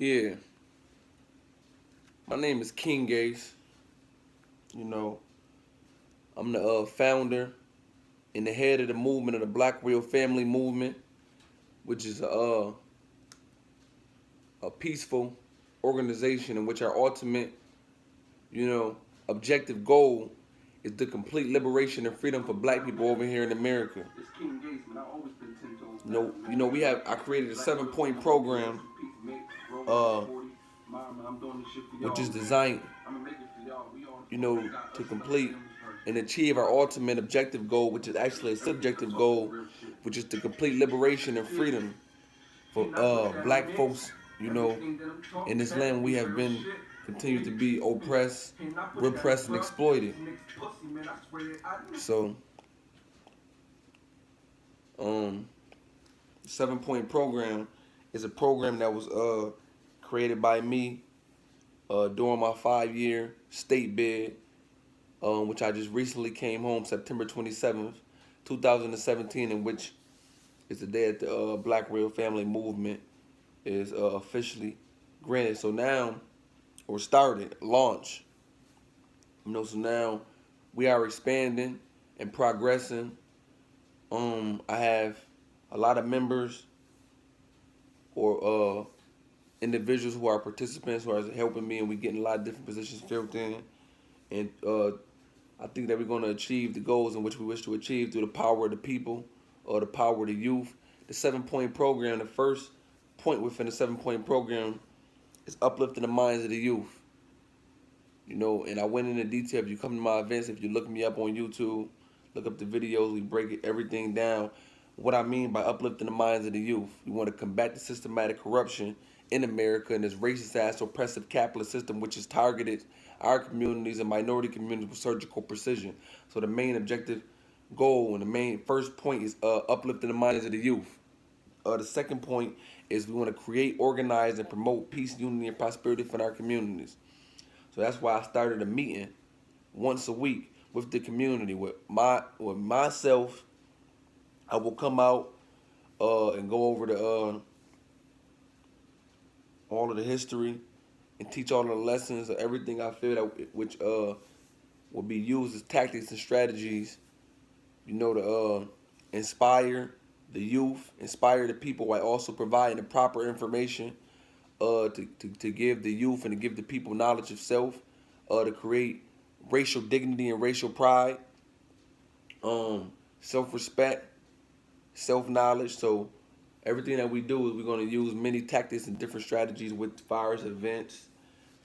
Yeah, my name is King Gaze. You know, I'm the founder and the head of the movement of the Black Royal Family movement, which is a peaceful organization in which our ultimate, you know, objective goal is the complete liberation and freedom for Black people over here in America. We have I created a 7 point program, uh, which is designed, to complete and achieve our ultimate objective goal, which is actually a subjective goal, which is the complete liberation and freedom for Black folks. In this land we have been continued to be oppressed, repressed, and exploited. So, um, 7 point program is a program that was created by me during my 5 year state bid, which I just recently came home September 27th, 2017, in which is the day that the Black Royal Family movement is officially granted. So now, or started, launch. So now we are expanding and progressing. I have a lot of members or individuals who are participants who are helping me, and we getting a lot of different positions filled in. And I think that we're going to achieve the goals in which we wish to achieve through the power of the people or the power of the youth. The 7 point program, the first point within the 7 point program is uplifting the minds of the youth. And I went into detail. If you come to my events, if you look me up on YouTube, look up the videos, we break everything down. What I mean by uplifting the minds of the youth, we want to combat the systematic corruption in America and this racist ass oppressive capitalist system which has targeted our communities and minority communities with surgical precision. So the main objective goal and the main first point is uplifting the minds of the youth. The second point is we want to create, organize, and promote peace, unity, and prosperity for our communities. So that's why I started a meeting once a week with the community. With myself, I will come out and go over the all of the history and teach all of the lessons of everything I feel that which will be used as tactics and strategies, to inspire the youth, inspire the people, while also providing the proper information to give the youth and to give the people knowledge of self, to create racial dignity and racial pride, self-respect, self-knowledge. So everything that we do is we're going to use many tactics and different strategies with fires, events,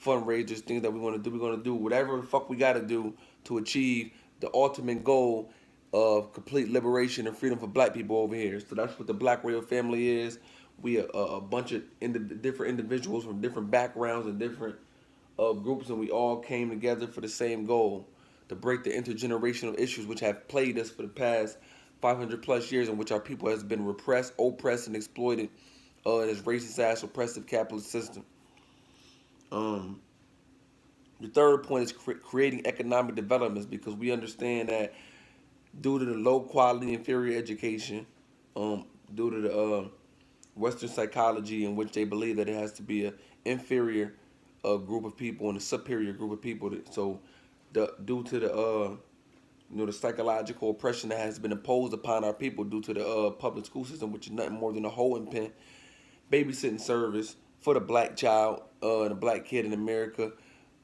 fundraisers, things that we want to do. We're going to do whatever the fuck we got to do to achieve the ultimate goal of complete liberation and freedom for Black people over here. So that's what the Black Royal Family is. We are a bunch of different individuals from different backgrounds and different groups, and we all came together for the same goal: to break the intergenerational issues which have plagued us for the past 500 plus years, in which our people has been repressed, oppressed, and exploited in this racist ass oppressive capitalist system. Um, the third point is creating economic developments, because we understand that due to the low quality inferior education, due to the Western psychology in which they believe that it has to be an inferior group of people and a superior group of people. So, due to the psychological oppression that has been imposed upon our people due to the public school system, which is nothing more than a holding pen babysitting service for the Black child and the Black kid in America.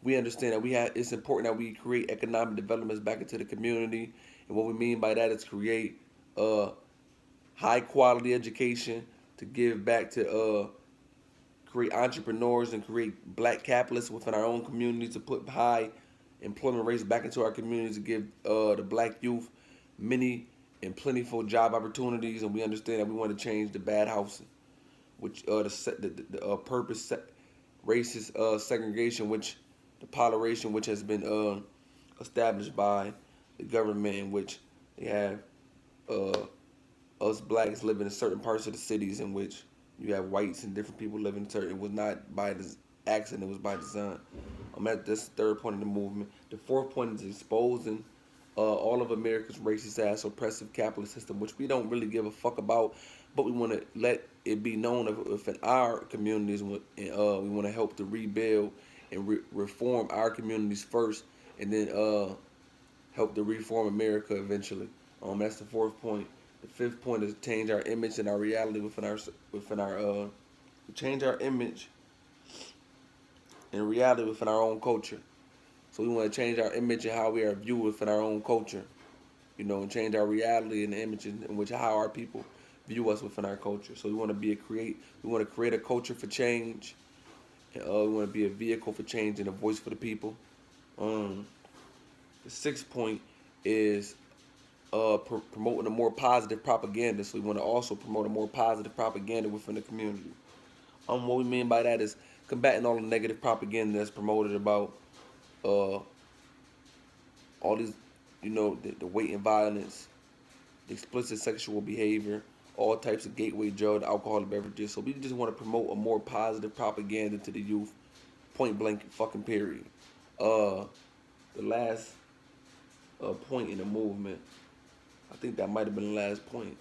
We understand that it's important that we create economic developments back into the community, and what we mean by that is create high quality education to give back to create entrepreneurs and create Black capitalists within our own communities, to put high employment rates back into our communities, to give the Black youth many and plentiful job opportunities. And we understand that we want to change the bad housing, which the purpose racist segregation, which the toleration which has been established by the government, in which they have uh, us Blacks living in certain parts of the cities, in which you have whites and different people living in certain. It was not by accident; it was by design. That's the third point of the movement. The fourth point is exposing all of America's racist ass oppressive capitalist system, which we don't really give a fuck about, but we want to let it be known if in our communities, we want to help to rebuild and reform our communities first, and then help to reform America eventually. That's the fourth point. The fifth point is change our image and our reality within our change our image and reality within our own culture. So we want to change our image and how we are viewed within our own culture, and change our reality and the image in which how our people view us within our culture. So we want to we want to create a culture for change. And, we want to be a vehicle for change and a voice for the people. Um, the sixth point is promoting a more positive propaganda. So we want to also promote a more positive propaganda within the community. What we mean by that is combating all the negative propaganda that's promoted about uh, all these, the weight and violence, the explicit sexual behavior, all types of gateway drug, alcoholic beverages. So we just want to promote a more positive propaganda to the youth, point blank fucking period. The last point in the movement, I think that might have been the last point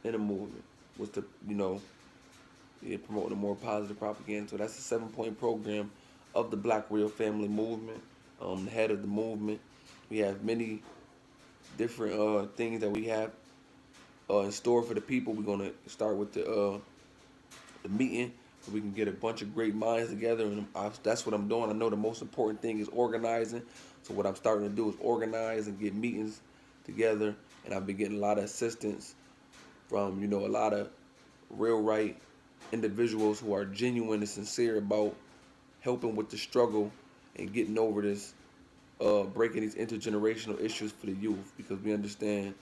in the movement, was to, promote a more positive propaganda. So that's the 7-point program of the Black Royal Family movement. The head of the movement. We have many different things that we have in store for the people. We're gonna start with the meeting so we can get a bunch of great minds together, and that's what I'm doing. I know the most important thing is organizing. So what I'm starting to do is organize and get meetings together, and I've been getting a lot of assistance from a lot of real right individuals who are genuine and sincere about helping with the struggle and getting over this, breaking these intergenerational issues for the youth, because we understand,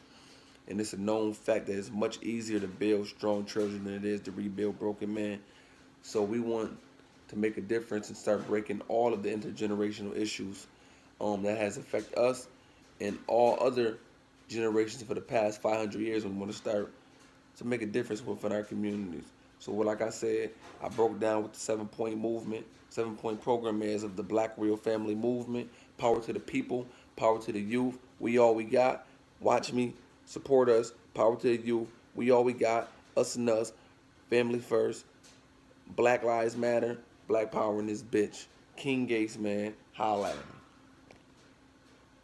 and it's a known fact, that it's much easier to build strong children than it is to rebuild broken men. So we want to make a difference and start breaking all of the intergenerational issues that has affected us and all other generations for the past 500 years. We want to start to make a difference within our communities. So, like I said, I broke down what the 7-point movement, 7-point program is of the Black Real Family movement. Power to the people, power to the youth. We all we got. Watch me, support us. Power to the youth. We all we got. Us and us. Family first. Black Lives Matter. Black Power in this bitch. King Gates, man. Holla at me.